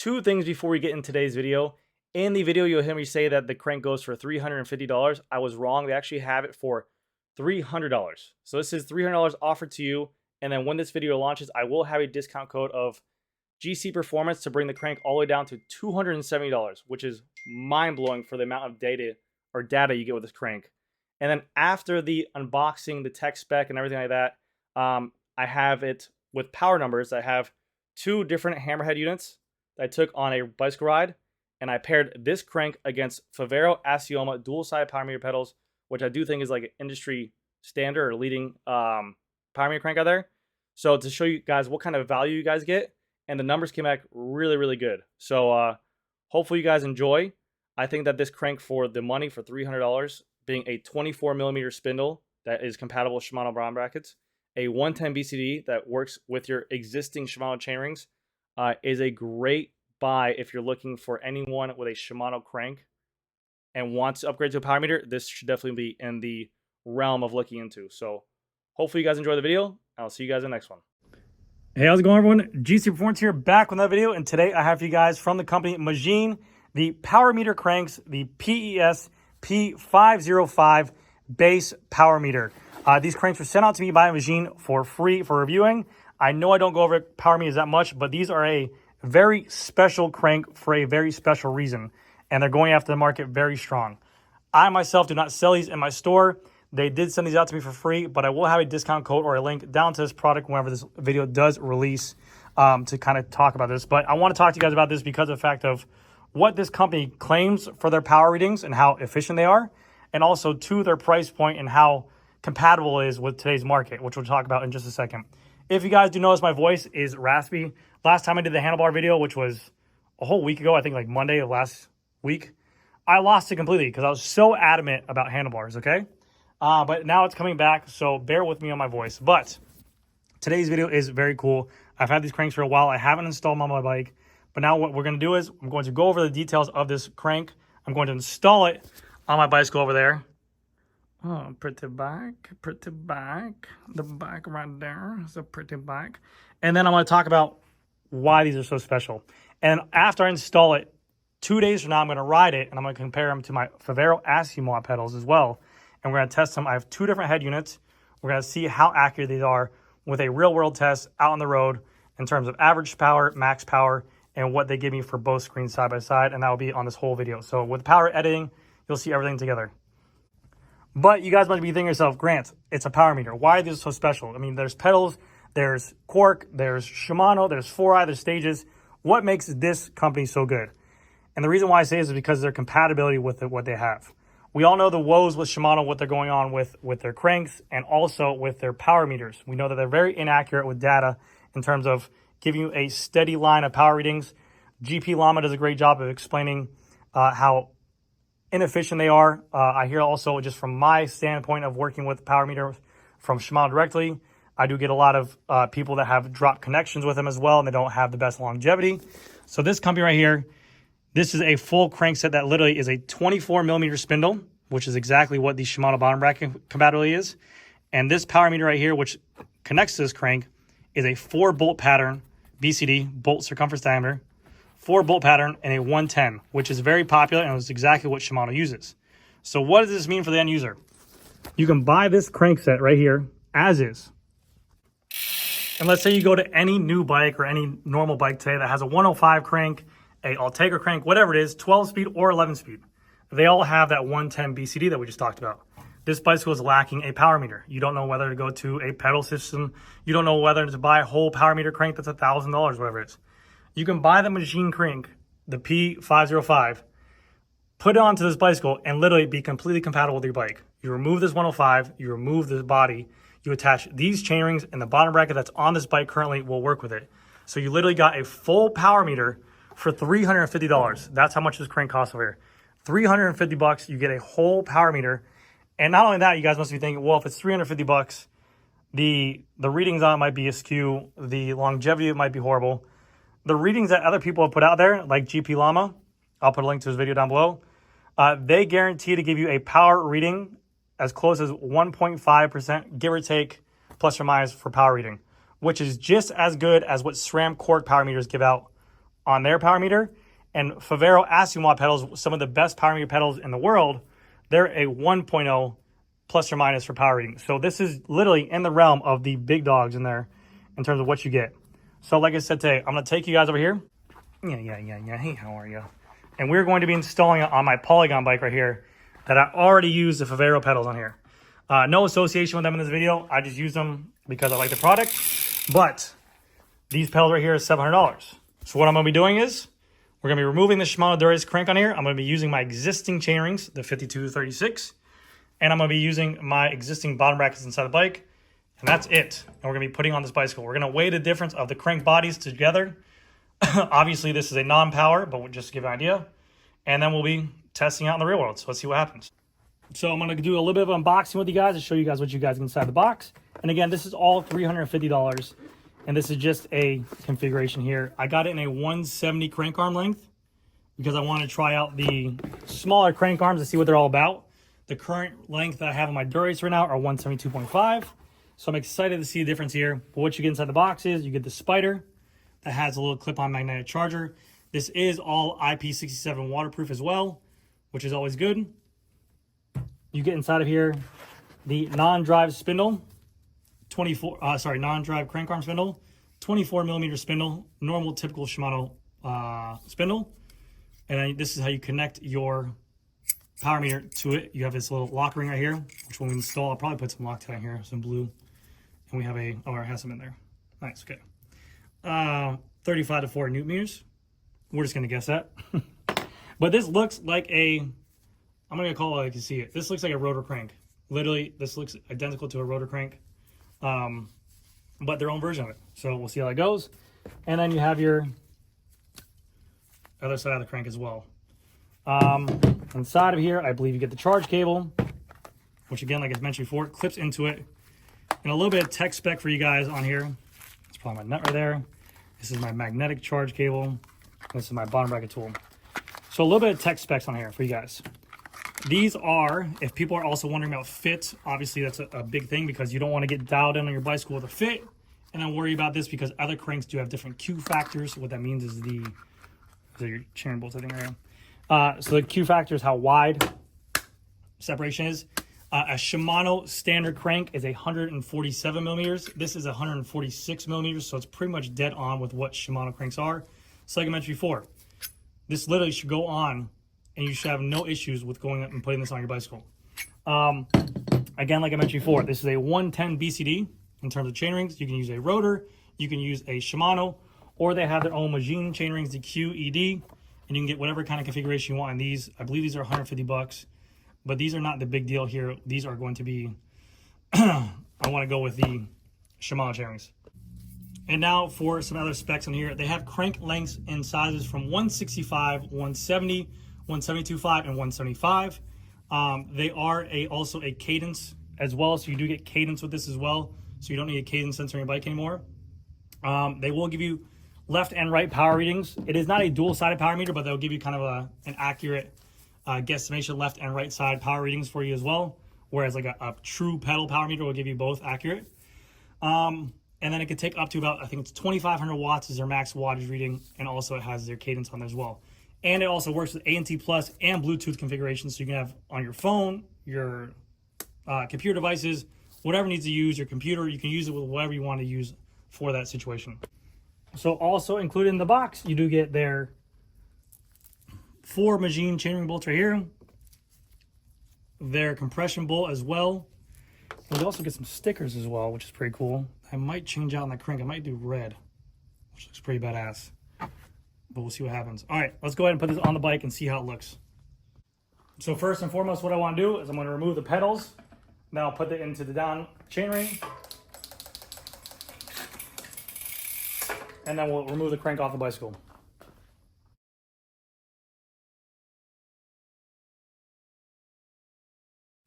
two things before we get in today's video. In the video, you'll hear me say that the crank goes for $350. I was wrong. They actually have it for $300. So this is $300 offered to you. And then when this video launches, I will have a discount code of GC Performance to bring the crank all the way down to $270, which is mind-blowing for the amount of data you get with this crank. And then after the unboxing, the tech spec, and everything like that, I have it with power numbers. I have two different hammerhead units that I took on a bicycle ride, and I paired this crank against Favero Asioma dual-side power meter pedals, which I do think is like an industry standard or leading power meter crank out there. So to show you guys what kind of value you guys get, and the numbers came back really, really good. So hopefully you guys enjoy. I think that this crank for the money, for $300, being a 24mm spindle that is compatible with Shimano bottom brackets, a 110 BCD that works with your existing Shimano chainrings, is a great buy if you're looking for anyone with a Shimano crank and wants to upgrade to a power meter. This should definitely be in the realm of looking into. So hopefully you guys enjoy the video. I'll see you guys in the next one. Hey, how's it going, everyone? GC Performance here, back with another video, and today I have for you guys from the company Magene, the power meter cranks, the PES P505 base power meter. These cranks were sent out to me by Magene for free for reviewing. I know I don't go over power meters that much, but these are a very special crank for a very special reason, and they're going after the market very strong. I myself do not sell these in my store. They did send these out to me for free, but I will have a discount code or a link down to this product whenever this video does release, to kind of talk about this. But I want to talk to you guys about this because of the fact of what this company claims for their power readings and how efficient they are, and also to their price point and how compatible it is with today's market, which we'll talk about in just a second. If you guys do notice, my voice is raspy. Last time I did the handlebar video, which was a whole week ago, I think like Monday of last week, I lost it completely because I was so adamant about handlebars, okay? But now it's coming back, so bear with me on my voice. But today's video is very cool. I've had these cranks for a while. I haven't installed them on my bike, but now what we're going to do is I'm going to go over the details of this crank. I'm going to install it on my bicycle over there. Oh, pretty bike, the bike right there is a pretty bike. And then I'm going to talk about why these are so special. And after I install it, 2 days from now, I'm going to ride it, and I'm going to compare them to my Favero Asioma pedals as well. And we're going to test them. I have two different head units. We're going to see how accurate these are with a real-world test out on the road in terms of average power, max power, and what they give me for both screens side by side, and that will be on this whole video. So with power editing, you'll see everything together. But you guys might be thinking to yourself, Grant, it's a power meter. Why are these so special? I mean, there's pedals, there's Quark, there's Shimano, there's 4i, there's Stages. What makes this company so good? And the reason why I say this is because of their compatibility with what they have. We all know the woes with Shimano, what they're going on with their cranks and also with their power meters. We know that they're very inaccurate with data in terms of giving you a steady line of power readings. GP Llama does a great job of explaining how inefficient they are. I hear also, just from my standpoint of working with power meters from Shimano directly, I do get a lot of people that have dropped connections with them as well, and they don't have the best longevity. So this company right here, this is a full crank set that literally is a 24mm spindle, which is exactly what the Shimano bottom bracket compatibility is. And this power meter right here, which connects to this crank, is a 4-bolt pattern BCD, bolt circumference diameter, 4-bolt pattern, and a 110, which is very popular and is exactly what Shimano uses. So what does this mean for the end user? You can buy this crank set right here as is. And let's say you go to any new bike or any normal bike today that has a 105 crank, a Ultegra crank, whatever it is, 12-speed or 11-speed. They all have that 110 BCD that we just talked about. This bicycle is lacking a power meter. You don't know whether to go to a pedal system. You don't know whether to buy a whole power meter crank that's $1,000, whatever it is. You can buy the Magene crank, the P505, put it onto this bicycle, and literally be completely compatible with your bike. You remove this 105, you remove this body, you attach these chainrings, and the bottom bracket that's on this bike currently will work with it. So you literally got a full power meter for $350. That's how much this crank costs over here. $350, you get a whole power meter. And not only that, you guys must be thinking, well, if it's $350, the readings on it might be askew, the longevity might be horrible. The readings that other people have put out there, like GP Llama, I'll put a link to his video down below, they guarantee to give you a power reading as close as 1.5%, give or take, plus or minus for power reading, which is just as good as what SRAM Quark power meters give out on their power meter. And Favero Asimov pedals, some of the best power meter pedals in the world, they're a 1.0 plus or minus for power reading. So this is literally in the realm of the big dogs in there in terms of what you get. So like I said today, I'm going to take you guys over here. Yeah. Hey, how are you? And we're going to be installing it on my Polygon bike right here that I already used the Favero pedals on here. No association with them in this video. I just use them because I like the product. But these pedals right here is $700. So what I'm going to be doing is we're going to be removing the Shimano Dura-Ace crank on here. I'm going to be using my existing chainrings, the 5236. And I'm going to be using my existing bottom brackets inside the bike. And that's it. And we're going to be putting on this bicycle. We're going to weigh the difference of the crank bodies together. Obviously, this is a non-power, but just to give you an idea. And then we'll be testing out in the real world. So let's see what happens. So I'm going to do a little bit of unboxing with you guys to show you guys what you guys get inside the box. And again, this is all $350. And this is just a configuration here. I got it in a 170 crank arm length because I want to try out the smaller crank arms to see what they're all about. The current length that I have on my Dura-Ace right now are 172.5. So I'm excited to see the difference here. But what you get inside the box is you get the Spider that has a little clip-on magnetic charger. This is all IP67 waterproof as well, which is always good. You get inside of here the non-drive spindle, non-drive crank arm spindle, 24 millimeter spindle, normal typical Shimano spindle. And then this is how you connect your power meter to it. You have this little lock ring right here, which when we install, I'll probably put some Loctite in here, some blue. And we have it has some in there. Nice, okay. 35 to 40 newton meters. We're just gonna guess that. But this looks like I'm gonna call it like you see it. This looks like a rotor crank. Literally, this looks identical to a rotor crank, but their own version of it. So we'll see how that goes. And then you have your other side of the crank as well. Inside of here, I believe you get the charge cable, which again, like I mentioned before, clips into it. And a little bit of tech spec for you guys on here. That's probably my nut right there. This is my magnetic charge cable. This is my bottom bracket tool. So a little bit of tech specs on here for you guys. These are, if people are also wondering about fit, obviously that's a big thing because you don't want to get dialed in on your bicycle with a fit and then worry about this because other cranks do have different Q factors. What that means is these are your chain bolts, I think, right here. So the Q factor is how wide separation is. A Shimano standard crank is 147 millimeters. This is 146 millimeters, so it's pretty much dead on with what Shimano cranks are. So like I mentioned before, this literally should go on and you should have no issues with going up and putting this on your bicycle. Again, like I mentioned before, this is a 110 BCD in terms of chainrings. You can use a rotor, you can use a Shimano, or they have their own Magene chainrings, the QED, and you can get whatever kind of configuration you want in these. I believe these are 150 bucks, but these are not the big deal here. These are going to be, I want to go with the Shimano chainrings. And now for some other specs on here. They have crank lengths and sizes from 165, 170, 172.5, and 175. They are also a cadence as well, so you do get cadence with this as well. So you don't need a cadence sensor on your bike anymore. They will give you left and right power readings. It is not a dual-sided power meter, but they'll give you kind of an accurate guesstimation left and right side power readings for you as well. Whereas like a true pedal power meter will give you both accurate. And then it could take up to about, I think it's 2,500 watts is their max wattage reading, and also it has their cadence on there as well. And it also works with A&T Plus and Bluetooth configuration, so you can have on your phone, your computer devices, whatever needs to use your computer, you can use it with whatever you want to use for that situation. So also included in the box, you do get their 4 Magene chainring bolts right here, their compression bolt as well. And you also get some stickers as well, which is pretty cool. I might change out on the crank. I might do red, which looks pretty badass. But we'll see what happens. All right, let's go ahead and put this on the bike and see how it looks. So first and foremost, what I want to do is I'm going to remove the pedals. Then I'll put it into the down chainring. And then we'll remove the crank off the bicycle.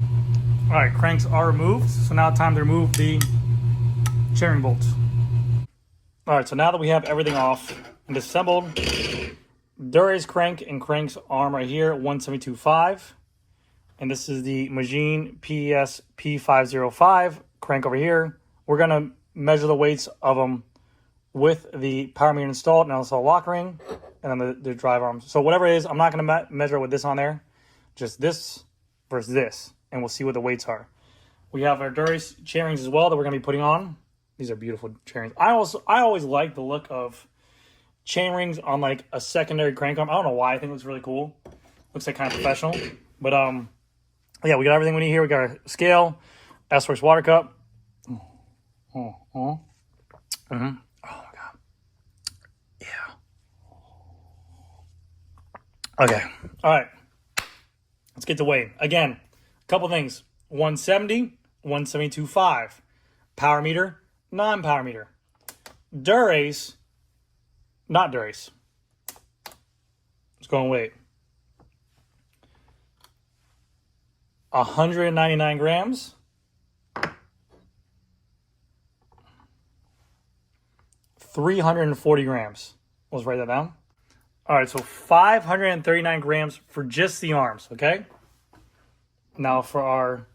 All right, cranks are removed. So now it's time to remove the chainring bolts. All right, so now that we have everything off and disassembled, Dura-Ace crank and crank's arm right here, 172.5. And this is the Magene P505 crank over here. We're gonna measure the weights of them with the power meter installed and also a lock ring. and then the drive arms. So whatever it is, I'm not going to measure with this on there. Just this versus this, and we'll see what the weights are. We have our Dura-Ace chainrings as well that we're going to be putting on. These are beautiful chainrings. I always like the look of chainrings on like a secondary crank arm. I don't know why. I think it looks really cool. Looks like kind of professional. But yeah, we got everything we need here. We got our scale, S-Works water cup. Oh my god. Yeah. Okay. All right. Let's get to weight. Again, a couple things. 170, 172.5. Power meter, non-power meter. Dura-Ace, not Dura-Ace. Let's go and weight. 199 grams. 340 grams. Let's write that down. All right, so 539 grams for just the arms, okay? Now for our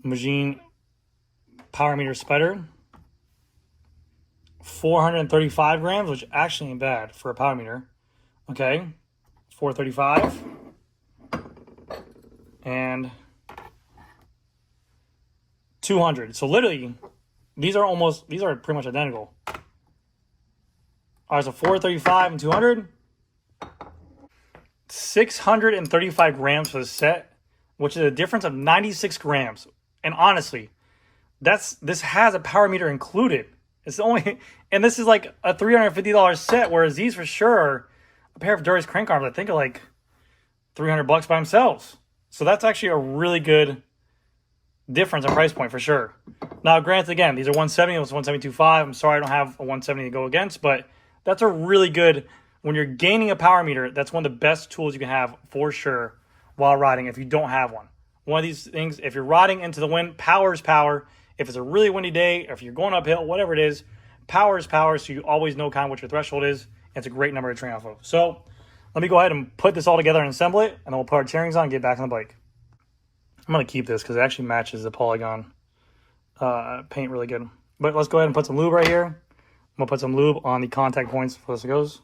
Magene power meter spider, 435 grams, which actually ain't bad for a power meter. Okay, 435. And 200. So literally, these are pretty much identical. All right, so 435 and 200. 635 grams for the set, which is a difference of 96 grams. And honestly, this has a power meter included. It's only, and this is like a $350 set, whereas these for sure are a pair of Dura-Ace crank arms I think are like $300 by themselves. So that's actually a really good difference in price point for sure. Now, granted, again, these are 170, it was 172.5. I'm sorry I don't have a 170 to go against, but that's a really good, when you're gaining a power meter, that's one of the best tools you can have for sure while riding if you don't have one. One of these things, if you're riding into the wind, power is power. If it's a really windy day, or if you're going uphill, whatever it is, power is power, so you always know kind of what your threshold is. It's a great number to train off of. So let me go ahead and put this all together and assemble it, and then we'll put our chainrings on and get back on the bike. I'm going to keep this because it actually matches the Polygon paint really good. But let's go ahead and put some lube right here. I'm going to put some lube on the contact points before this goes.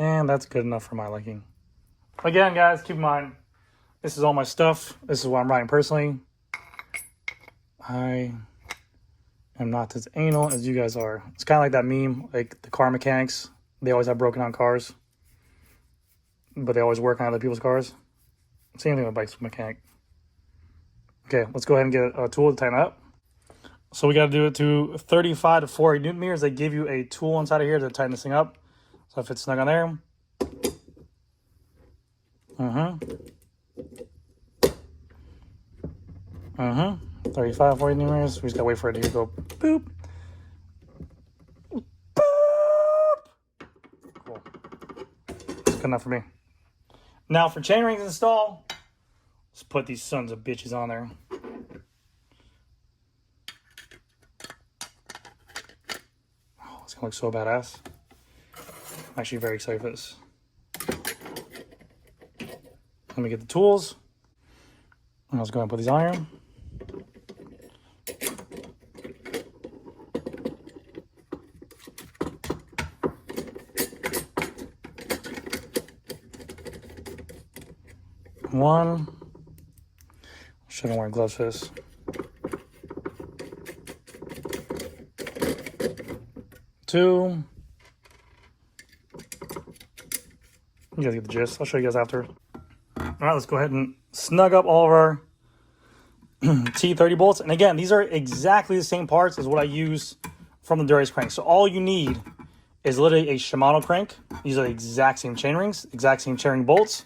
And that's good enough for my liking. Again, guys, keep in mind, this is all my stuff. This is what I'm riding personally. I am not as anal as you guys are. It's kind of like that meme, like the car mechanics. They always have broken down cars, but they always work on other people's cars. Same thing with bikes mechanic. Okay, let's go ahead and get a tool to tighten up. So we got to do it to 35 to 40 Newton meters. They give you a tool inside of here to tighten this thing up. So if it's snug on there. 35, 40 Newton meters. We just got to wait for it to go boop. Boop. Cool. That's good enough for me. Now for chainrings install, let's put these sons of bitches on there. Oh, it's gonna look so badass. I'm actually very excited for this. Let me get the tools. And let's go and put these on here. One. Shouldn't wear gloves for this. Two. You guys get the gist. I'll show you guys after. All right, let's go ahead and snug up all of our T30 bolts. And again, these are exactly the same parts as what I use from the Dura-Ace crank. So all you need is literally a Shimano crank. These are the exact same chainrings, exact same chainring bolts.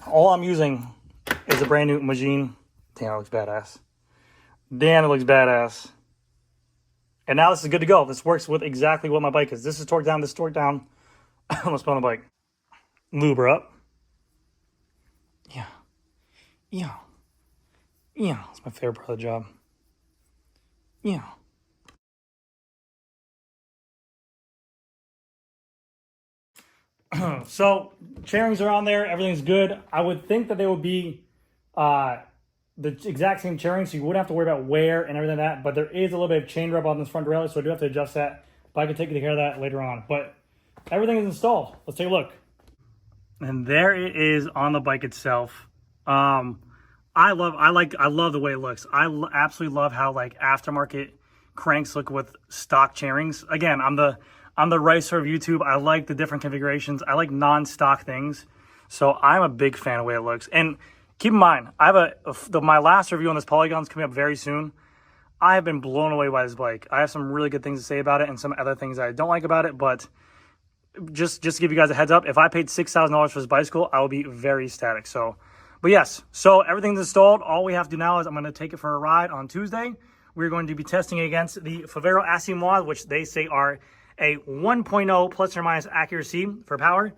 All I'm using is a brand new Magene. Damn, it looks badass. Damn, it looks badass. And now this is good to go. This works with exactly what my bike is. This is torque down, this is torque down. Let's put on the bike. Lube her up. Yeah. Yeah. It's my favorite part of the job. Yeah. So chainrings are on there. Everything's good. I would think that they would be the exact same chainrings, so you wouldn't have to worry about wear and everything like that. But there is a little bit of chain rub on this front derailleur, so I do have to adjust that. But I can take care of that later on. But everything is installed. Let's take a look. And there it is on the bike itself. I love the way it looks. Absolutely love how like aftermarket cranks look with stock chainrings. Again, I'm the racer of YouTube. I like the different configurations. I like non-stock things. So I'm a big fan of the way it looks. And keep in mind, I have my last review on this Polygon is coming up very soon. I have been blown away by this bike. I have some really good things to say about it and some other things I don't like about it, but just to give you guys a heads up, if I paid $6,000 for this bicycle, I would be very ecstatic. So, but yes, so everything's installed. All we have to do now is I'm going to take it for a ride on Tuesday. We're going to be testing against the Favero Asimov, which they say are a 1.0 plus or minus accuracy for power,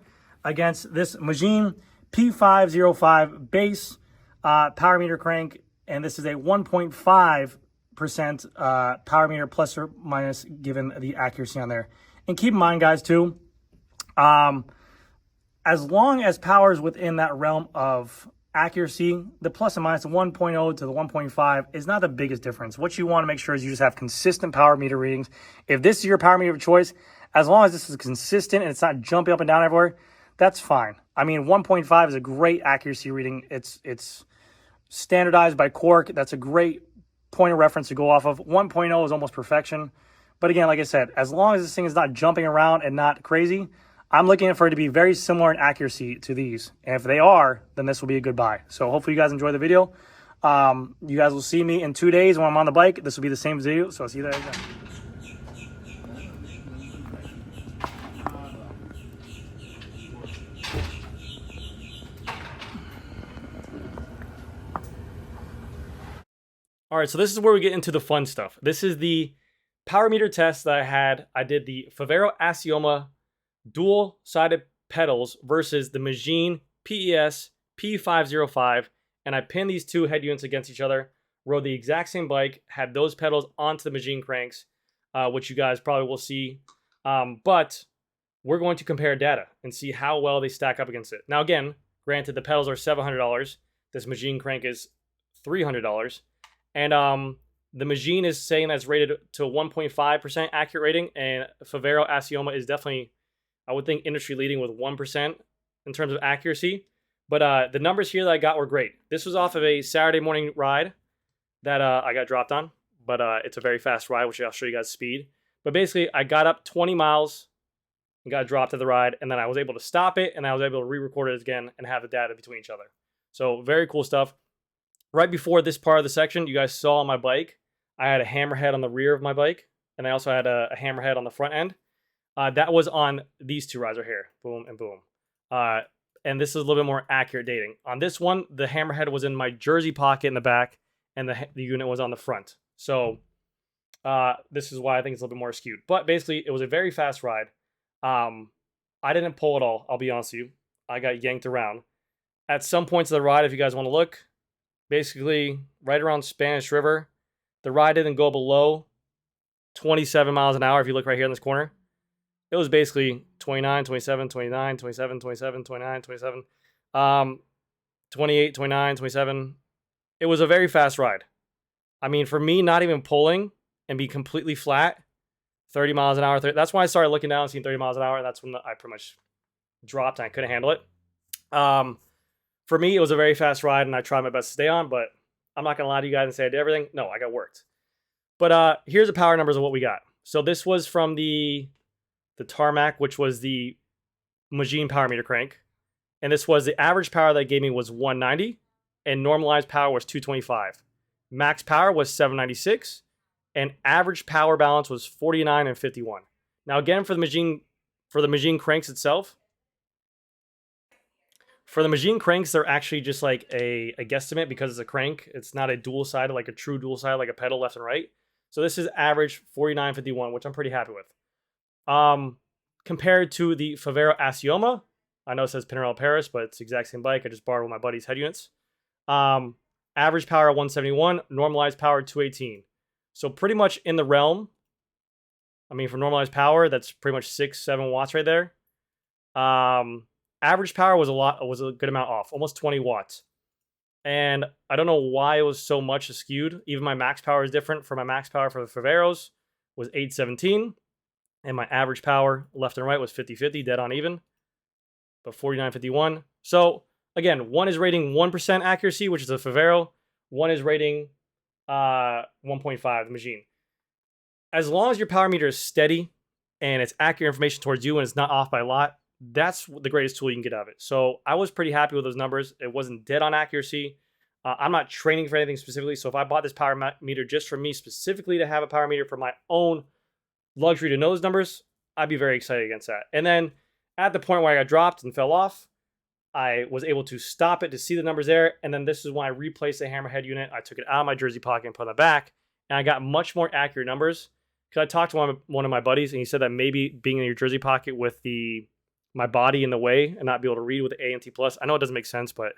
against this Magene P505 base power meter crank, and this is a 1.5% power meter plus or minus given the accuracy on there. And keep in mind, guys, too, as long as power is within that realm of accuracy, the plus and minus 1.0 to the 1.5 is not the biggest difference. What you want to make sure is you just have consistent power meter readings. If this is your power meter of choice, as long as this is consistent and it's not jumping up and down everywhere, that's fine. I mean, 1.5 is a great accuracy reading. It's standardized by Cork. That's a great point of reference to go off of. 1.0 is almost perfection. But again, like I said, as long as this thing is not jumping around and not crazy, I'm looking for it to be very similar in accuracy to these. And if they are, then this will be a good buy. So hopefully you guys enjoy the video. You guys will see me in 2 days when I'm on the bike. This will be the same video. So I'll see you there again. All right, so this is where we get into the fun stuff. This is the power meter test that I had. I did the Favero Asimov dual-sided pedals versus the Magene PES P505, and I pinned these two head units against each other, rode the exact same bike, had those pedals onto the Magene cranks, which you guys probably will see, but we're going to compare data and see how well they stack up against it. Now again, granted the pedals are $700, this Magene crank is $300, and the Magene is saying that's rated to 1.5% accurate rating, and Favero Asimov is definitely, I would think, industry leading with 1% in terms of accuracy. But the numbers here that I got were great. This was off of a Saturday morning ride that I got dropped on, but it's a very fast ride, which I'll show you guys speed. But basically, I got up 20 miles and got dropped at the ride, and then I was able to stop it, and I was able to re-record it again and have the data between each other. So very cool stuff. Right before this part of the section, you guys saw on my bike, I had a hammerhead on the rear of my bike, and I also had a hammerhead on the front end. That was on these two rides right here. Boom and boom. And this is a little bit more accurate dating. On this one, the hammerhead was in my jersey pocket in the back, and the unit was on the front. So this is why I think it's a little bit more skewed. But basically, it was a very fast ride. I didn't pull at all, I'll be honest with you. I got yanked around. At some points of the ride, if you guys want to look, basically right around Spanish River, the ride didn't go below 27 miles an hour if you look right here in this corner. It was basically 29, 27, 29, 27, 27, 29, 27, 28, 29, 27. It was a very fast ride. I mean, for me, not even pulling and be completely flat, 30 miles an hour. That's why I started looking down and seeing 30 miles an hour. And that's when I pretty much dropped and I couldn't handle it. For me, it was a very fast ride and I tried my best to stay on, but I'm not going to lie to you guys and say I did everything. No, I got worked. But here's the power numbers of what we got. So this was from the Tarmac, which was the Magene power meter crank. And this was the average power that it gave me was 190 and normalized power was 225. Max power was 796 and average power balance was 49 and 51. Now again, for the Magene cranks itself, for the Magene cranks, they're actually just like a guesstimate because it's a crank. It's not a dual sided, like a true dual sided, like a pedal left and right. So this is average 49.51, which I'm pretty happy with. Compared to the Favero Asimov, I know it says Pinarello Paris, but it's the exact same bike. I just borrowed my buddy's head units. Average power 171, normalized power 218. So pretty much in the realm. I mean, for normalized power, that's pretty much 6-7 watts right there. Average power was a good amount off, almost 20 watts. And I don't know why it was so much skewed. Even my max power is different. For my max power for the Faveros was 817. And my average power left and right was 50-50, dead on even. But 49-51. So again, one is rating 1% accuracy, which is a Favero. One is rating 1.5, the Magene. As long as your power meter is steady and it's accurate information towards you and it's not off by a lot, that's the greatest tool you can get out of it. So I was pretty happy with those numbers. It wasn't dead on accuracy. I'm not training for anything specifically. So if I bought this power meter just for me specifically to have a power meter for my own luxury to know those numbers, I'd be very excited against that. And then at the point where I got dropped and fell off, I was able to stop it to see the numbers there. And then this is when I replaced the hammerhead unit. I took it out of my jersey pocket and put it back. And I got much more accurate numbers. Because I talked to one of my buddies, and he said that maybe being in your jersey pocket with my body in the way and not be able to read with the ANT Plus. I know it doesn't make sense, but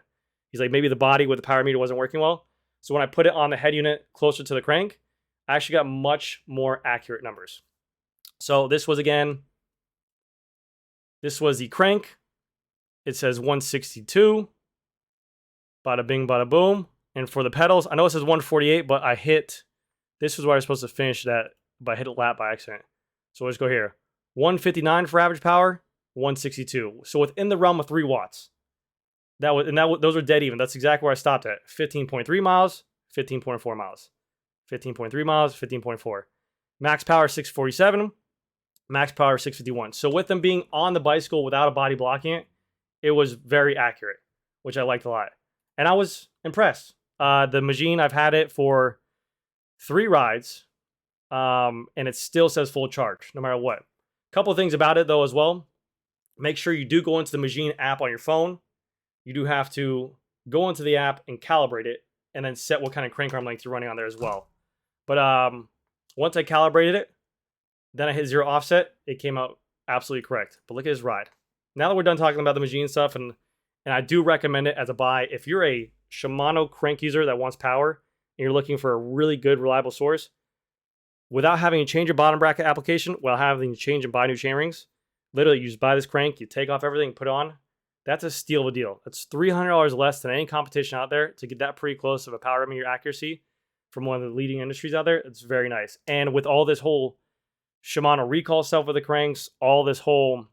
he's like, maybe the body with the power meter wasn't working well. So when I put it on the head unit closer to the crank, I actually got much more accurate numbers. So this was the crank. It says 162. Bada bing, bada boom. And for the pedals, I know it says 148, but this was where I was supposed to finish that, but I hit a lap by accident. So let's go here. 159 for average power, 162. So within the realm of 3 watts. Those were dead even. That's exactly where I stopped at. 15.3 miles, 15.4 miles. 15.3 miles, 15.4. Max power 647, max power 651. So with them being on the bicycle without a body blocking it, it was very accurate, which I liked a lot. And I was impressed. The Magene, I've had it for 3 rides. And it still says full charge, no matter what. Couple things about it, though, as well. Make sure you do go into the Magene app on your phone. You do have to go into the app and calibrate it, and then set what kind of crank arm length you're running on there as well. But once I calibrated it, then I hit 0 offset. It came out absolutely correct. But look at his ride. Now that we're done talking about the Magene stuff, and I do recommend it as a buy. If you're a Shimano crank user that wants power, and you're looking for a really good, reliable source, without having to change your bottom bracket application, while having to change and buy new chainrings, literally you just buy this crank, you take off everything, put it on. That's a steal of a deal. That's $300 less than any competition out there to get that pretty close of a power meter accuracy from one of the leading industries out there. It's very nice. And with all this whole Shimano recall stuff with the cranks, all this whole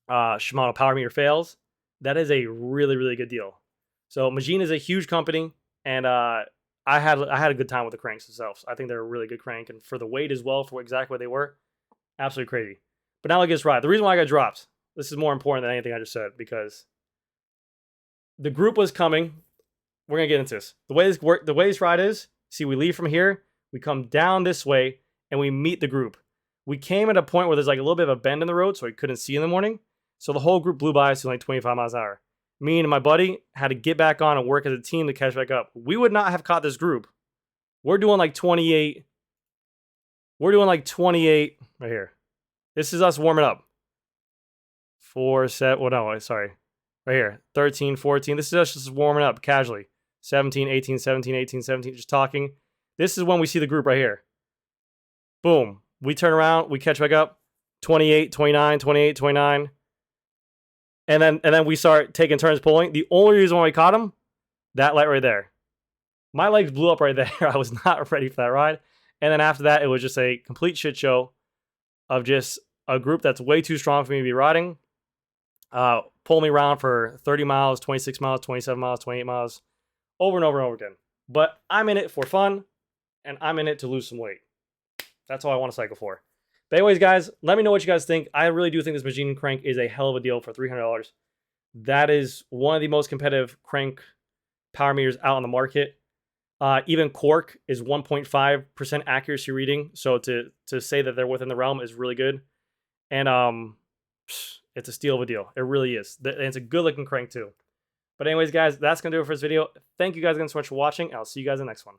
Shimano power meter fails, that is a really, really good deal. So Magene is a huge company, and I had a good time with the cranks themselves. I think they're a really good crank, and for the weight as well, for exactly what they were, absolutely crazy. But now look at this ride. The reason why I got dropped, this is more important than anything I just said, because the group was coming. We're gonna get into this. The way this ride is, see, we leave from here, we come down this way, and we meet the group. We came at a point where there's like a little bit of a bend in the road, so we couldn't see in the morning. So the whole group blew by us to like 25 miles an hour. Me and my buddy had to get back on and work as a team to catch back up. We would not have caught this group. We're doing like 28. We're doing like 28 right here. This is us warming up. 4 set. Well, no, sorry. Right here. 13, 14. This is us just warming up casually. 17, 18, 17, 18, 17. Just talking. This is when we see the group right here. Boom. We turn around. We catch back up. 28, 29, 28, 29. And then we start taking turns pulling. The only reason why we caught him, that light right there. My legs blew up right there. I was not ready for that ride. And then after that, it was just a complete shit show of just a group that's way too strong for me to be riding. Pull me around for 30 miles, 26 miles, 27 miles, 28 miles, over and over and over again. But I'm in it for fun, and I'm in it to lose some weight. That's all I want to cycle for. But anyways, guys, let me know what you guys think. I really do think this Magene crank is a hell of a deal for $300. That is one of the most competitive crank power meters out on the market. Even Cork is 1.5% accuracy reading. So to say that they're within the realm is really good. And it's a steal of a deal. It really is. And it's a good looking crank too. But anyways, guys, that's going to do it for this video. Thank you guys again so much for watching. I'll see you guys in the next one.